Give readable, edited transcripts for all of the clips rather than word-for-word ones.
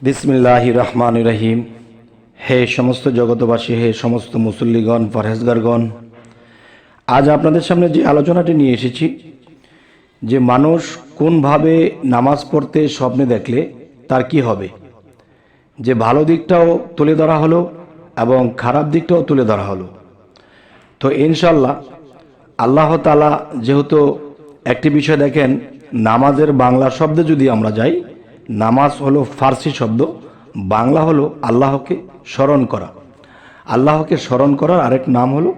বিসমিল্লাহির রহমানির রহিম। হে সমস্ত জগতবাসী, হে সমস্ত মুসল্লিগণ, পরহেজগারগণ, আজ আপনাদের সামনে যে আলোচনাটি নিয়ে এসেছি যে মানুষ কোনভাবে নামাজ পড়তে স্বপ্নে দেখলে তার কি হবে, যে ভালো দিকটাও তুলে ধরা হলো এবং খারাপ দিকটাও তুলে ধরা হলো। তো ইনশাল্লাহ আল্লাহ তাআলা যেহেতু একটি বিষয় দেখেন, নামাজের বাংলা শব্দে যদি আমরা যাই, নামাজ হলো ফার্সি শব্দ, বাংলা হলো আল্লাহকে স্মরণ করা। আল্লাহকে স্মরণ করার আরেক নাম হলো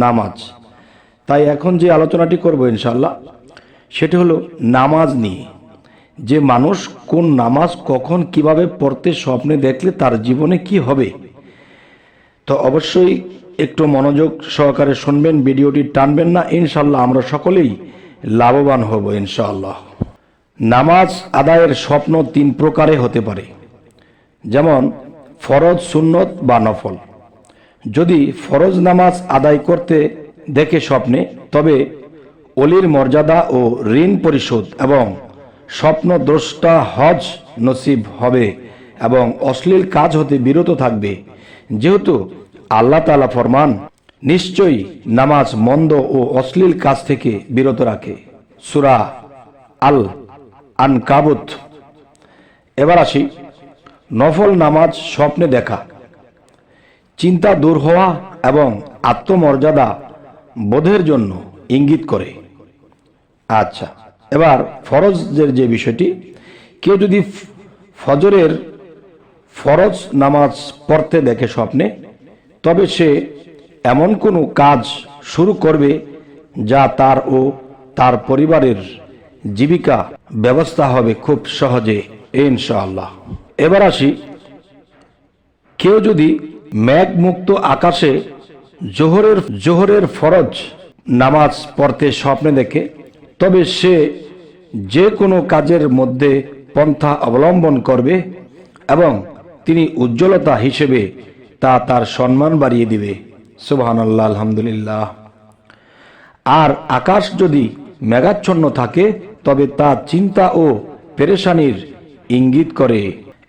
নামাজ। তাই এখন যে আলোচনাটি করব ইনশাল্লাহ সেটি হলো নামাজ নিয়ে, যে মানুষ কোন নামাজ কখন কিভাবে পড়তে স্বপ্নে দেখলে তার জীবনে কি হবে। তো অবশ্যই একটু মনোযোগ সহকারে শুনবেন, ভিডিওটি টানবেন না, ইনশাল্লাহ আমরা সকলেই লাভবান হব ইনশাআল্লাহ। নামাজ আদায়ের স্বপ্ন তিন প্রকারে হতে পারে, যেমন ফরজ, সুন্নত বা নফল। যদি ফরজ নামাজ আদায় করতে দেখে স্বপ্নে, তবে অলির মর্যাদা ও ঋণ পরিশোধ এবং স্বপ্নদ্রষ্টা হজ নসিব হবে এবং অশ্লীল কাজ হতে বিরত থাকবে, যেহেতু আল্লাহ তাআলা ফরমান, নিশ্চয়ই নামাজ মন্দ ও অশ্লীল কাজ থেকে বিরত রাখে। সূরা আল আনকাবুত। এবার আসি, নফল নামাজ স্বপ্নে দেখা চিন্তা দূর হওয়া এবং আত্মমর্যাদা বোধের জন্য ইঙ্গিত করে। আচ্ছা, এবার ফরজের যে বিষয়টি, কেউ যদি ফজরের ফরজ নামাজ পড়তে দেখে স্বপ্নে, তবে সে এমন কোনো কাজ শুরু করবে যা তার ও তার পরিবারের জীবিকা ব্যবস্থা হবে খুব সহজে ইনশাআল্লাহ। এবার আসি, কেউ যদি মেঘমুক্ত আকাশে জোহরের ফরজ নামাজ পড়তে স্বপ্নে দেখে, তবে সে যে কোনো কাজের মধ্যে পন্থা অবলম্বন করবে এবং তিনি উজ্জ্বলতা হিসেবে তা তার সম্মান বাড়িয়ে দিবে। সুবহানাল্লাহ, আলহামদুলিল্লাহ। আর আকাশ যদি মেঘাচ্ছন্ন থাকে, তবে তা চিন্তা ও পেরেশানির ইঙ্গিত করে।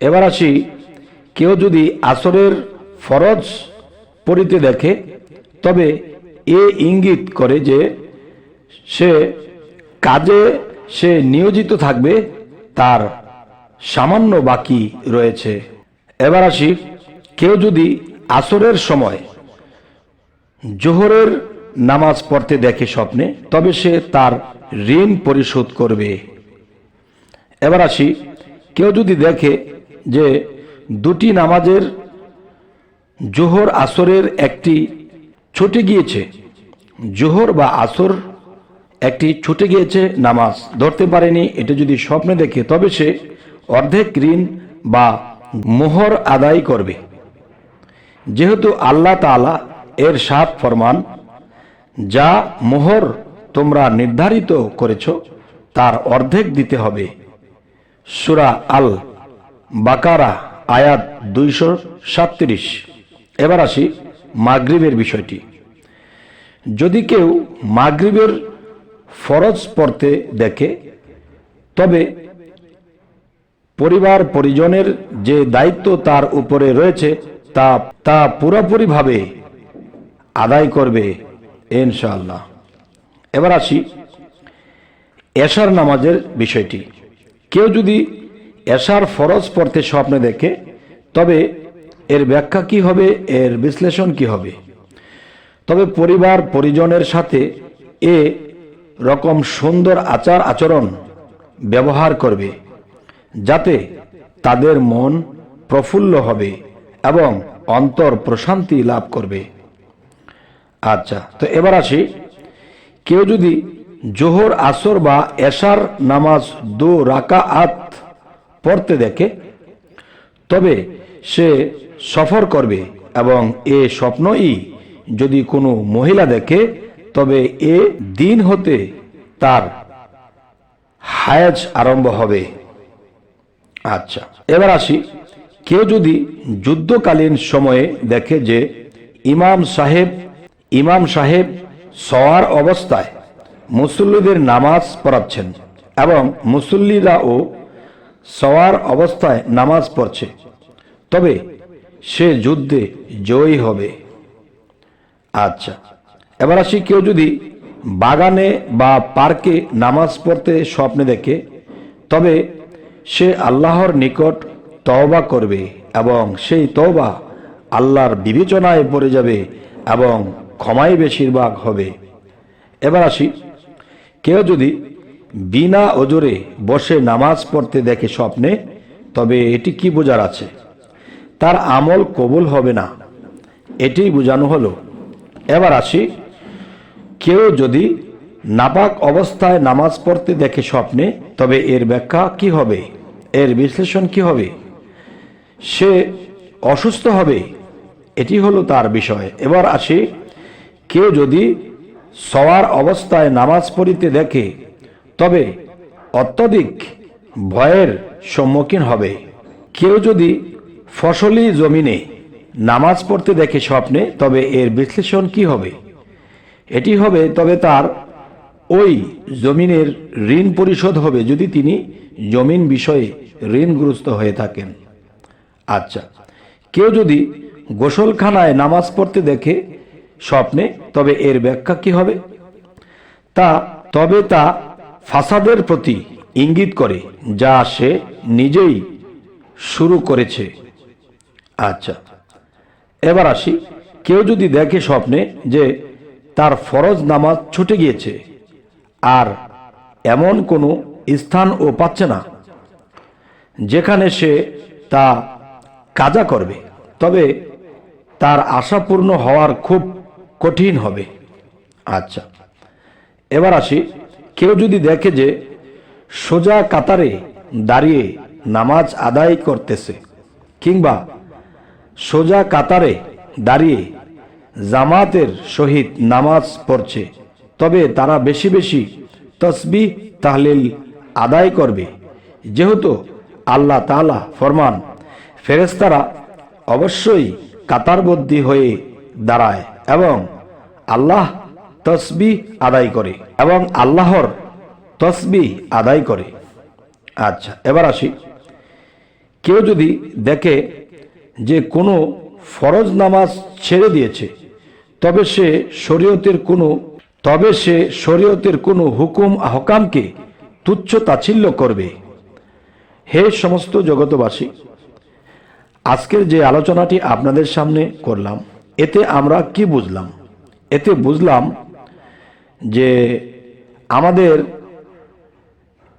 এবার আসি, কেউ যদি আসরের ফরজ পড়িতে দেখে, তবে এ ইঙ্গিত করে যে সে কাজে সে নিয়োজিত থাকবে, তার সামান্য বাকি রয়েছে। এবার আসি, কেউ যদি আসরের সময় জোহরের নামাজ পড়তে দেখে স্বপ্নে, তবে সে তার ঋণ পরিশোধ করবে। এবার আসি, কেউ যদি দেখে যে দুটি নামাজের জোহর আসরের একটি ছুটে গিয়েছে, জোহর বা আসর একটি ছুটে গিয়েছে, নামাজ ধরতে পারেনি, এটা যদি স্বপ্নে দেখে, তবে সে অর্ধেক ঋণ বা মোহর আদায় করবে, যেহেতু আল্লাহ তাআলা এর সাত ফরমান, যা মোহর তোমরা নির্ধারিত করেছ তার অর্ধেক দিতে হবে। সূরা আল বাকারা আয়াত 237। এবার আসি মাগরিবের বিষয়টি। যদি কেউ মাগরিবের ফরজ পড়তে দেখে, তবে পরিবার পরিজনের যে দায়িত্ব তার উপরে রয়েছে তা পুরোপুরিভাবে আদায় করবে ইনশাআল্লাহ। এবার আসি এশার নামাজের বিষয়টি। কেউ যদি এশার ফরজ পড়তে স্বপ্নে দেখে, তবে এর ব্যাখ্যা কি হবে, এর বিশ্লেষণ কি হবে। তবে পরিবার পরিজনের সাথে এ রকম সুন্দর আচার আচরণ ব্যবহার করবে, যাতে তাদের মন প্রফুল্ল হবে এবং অন্তর প্রশান্তি লাভ করবে। আচ্ছা, তো এবার আসি, কেউ যদি জোহর, আসর বা এশার নামাজ 2 রাকাআত পড়তে দেখে, তবে সে সফর করবে এবং এ স্বপ্নই যদি কোনো মহিলা দেখে, তবে এ দিন হতে তার হায়াজ আরম্ভ হবে। আচ্ছা, এবার আসি, কেউ যদি যুদ্ধকালীন সময়ে দেখে যে ইমাম সাহেব সওয়ার অবস্থায় মুসল্লিদের নামাজ পড়াচ্ছেন এবং মুসল্লিরাও সওয়ার অবস্থায় নামাজ পড়ছে, তবে সে যুদ্ধে জয়ী হবে। আচ্ছা, এবার আসি, কেউ যদি বাগানে বা পার্কে নামাজ পড়তে স্বপ্নে দেখে, তবে সে আল্লাহর নিকট তওবা করবে এবং সেই তওবা আল্লাহর বিবেচনায় পড়ে যাবে এবং ক্ষমাই বেশিরভাগ হবে। এবার আসি, কেউ যদি বিনা ওজরে বসে নামাজ পড়তে দেখে স্বপ্নে, তবে এটি কি বোঝার আছে? তার আমল কবুল হবে না, এটি বোঝানো হলো। এবার আসি, কেউ যদি নাপাক অবস্থায় নামাজ পড়তে দেখে স্বপ্নে, তবে এর ব্যাখ্যা কি হবে, এর বিশ্লেষণ কি হবে? সে অসুস্থ হবে, এটি হলো তার বিষয়। এবার আসি, কেউ যদি সওয়ার অবস্থায় নামাজ পড়িতে দেখে, তবে অত্যধিক ভয়ের সম্মুখীন হবে। কেউ যদি ফসলি জমিনে নামাজ পড়তে দেখে স্বপ্নে, তবে এর বিশ্লেষণ কি হবে? এটি হবে, তবে তার ওই জমিনের ঋণ পরিশোধ হবে যদি তিনি জমিন বিষয়ে ঋণগ্রস্ত হয়ে থাকেন। আচ্ছা, কেউ যদি গোসলখানায় নামাজ পড়তে দেখে স্বপ্নে, তবে এর ব্যাখ্যা কি হবে? তা ফাসাদের প্রতি ইঙ্গিত করে, যা সে নিজেই শুরু করেছে। আচ্ছা, এবার আসি, কেউ যদি দেখে স্বপ্নে যে তার ফরজ নামাজ ছুটে গিয়েছে আর এমন কোনো স্থানও পাচ্ছে না যেখানে সে তা কাজা করবে, তবে তার আশা পূর্ণ হওয়ার খুব কঠিন হবে। আচ্ছা, এবার আসি, কেউ যদি দেখে যে সোজা কাতারে দাঁড়িয়ে নামাজ আদায় করতেছে কিংবা সোজা কাতারে দাঁড়িয়ে জামাতের সহিত নামাজ পড়ছে, তবে তারা বেশি বেশি তসবিহ তাহলিল আদায় করবে, যেহেতু আল্লাহ তাআলা ফরমান, ফেরেশতারা অবশ্যই কাতারবদ্ধ হয়ে দাঁড়ায় এবং আল্লাহ তসবিহ আদায় করে এবং আল্লাহর তসবিহ আদায় করে। আচ্ছা, এবার আসি, কেউ যদি দেখে যে কোনো ফরজ নামাজ ছেড়ে দিয়েছে, তবে সে শরীয়তের কোনো হুকুম আহকামকে তুচ্ছ তাচ্ছিল্য করবে। হে সমস্ত জগতবাসী, আজকের যে আলোচনাটি আপনাদের সামনে করলাম, এতে আমরা কি বুঝলাম? এতে বুঝলাম যে আমাদের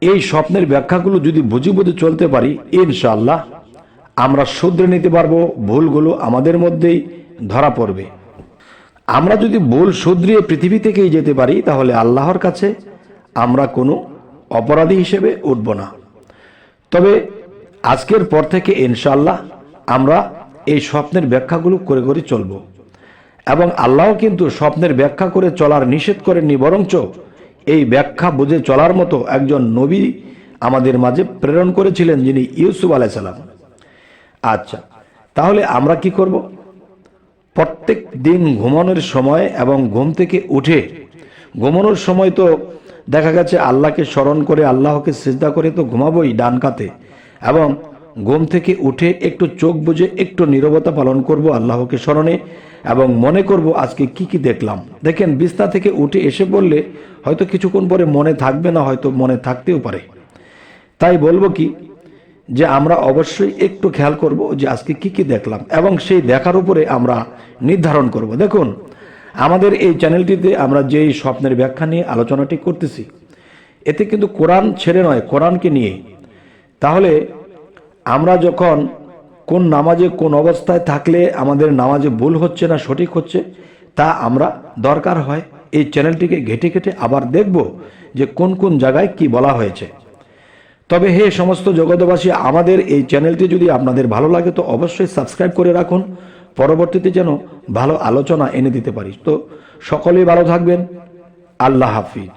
এই স্বপ্নের ব্যাখ্যাগুলো যদি বুঝে বুঝে চলতে পারি, ইনশাআল্লাহ আমরা শুধরে নিতে পারবো, ভুলগুলো আমাদের মধ্যেই ধরা পড়বে। আমরা যদি ভুল শুধরিয়ে পৃথিবী থেকেই যেতে পারি, তাহলে আল্লাহর কাছে আমরা কোনো অপরাধী হিসেবে উঠব না। তবে আজকের পর থেকে ইনশাআল্লাহ আমরা এই স্বপ্নের ব্যাখ্যাগুলো করে করে চলব এবং আল্লাহ কিন্তু স্বপ্নের ব্যাখ্যা করে চলার নিষেধ করেননি, বরঞ্চ এই ব্যাখ্যা বুঝে চলার মতো একজন নবী আমাদের মাঝে প্রেরণ করেছিলেন, যিনি ইউসুফ আলাইহিস সালাম। আচ্ছা, তাহলে আমরা কি করব? প্রত্যেক দিন ঘুমানোর সময় এবং ঘুম থেকে উঠে, ঘুমানোর সময় তো দেখা গেছে আল্লাহকে স্মরণ করে, আল্লাহকে সিজদা করে তো ঘুমাবোই ডান কাতে, এবং ঘুম থেকে উঠে একটু চোখ বুজে একটু নীরবতা পালন করব আল্লাহকে স্মরণে এবং মনে করব আজকে কি কি দেখলাম। দেখেন, বিছনা থেকে উঠে এসে বললে হয়তো কিছুক্ষণ পরে মনে থাকবে না, হয়তো মনে থাকতেও পারে। তাই বলবো কি, যে আমরা অবশ্যই একটু খেয়াল করব যে আজকে কি কি দেখলাম এবং সেই দেখার উপরে আমরা নির্ধারণ করব। দেখুন, আমাদের এই চ্যানেলটিতে আমরা যেই স্বপ্নের ব্যাখ্যা নিয়ে আলোচনাটি করতেছি, এতে কিন্তু কোরআন ছেড়ে নয়, কোরআনকে নিয়ে। তাহলে আমরা যখন কোন নামাজে কোন অবস্থায় থাকলে আমাদের নামাজে ভুল হচ্ছে না সঠিক হচ্ছে, তা আমরা দরকার হয় এই চ্যানেলটিকে ঘেটে ঘেটে আবার দেখব যে কোন কোন জায়গায় কি বলা হয়েছে। তবে হে সমস্ত জগতবাসী, আমাদের এই চ্যানেলটি যদি আপনাদের ভালো লাগে তো অবশ্যই সাবস্ক্রাইব করে রাখুন, পরবর্তীতে যেন ভালো আলোচনা এনে দিতে পারি। তো সকলেই ভালো থাকবেন। আল্লাহ হাফিজ।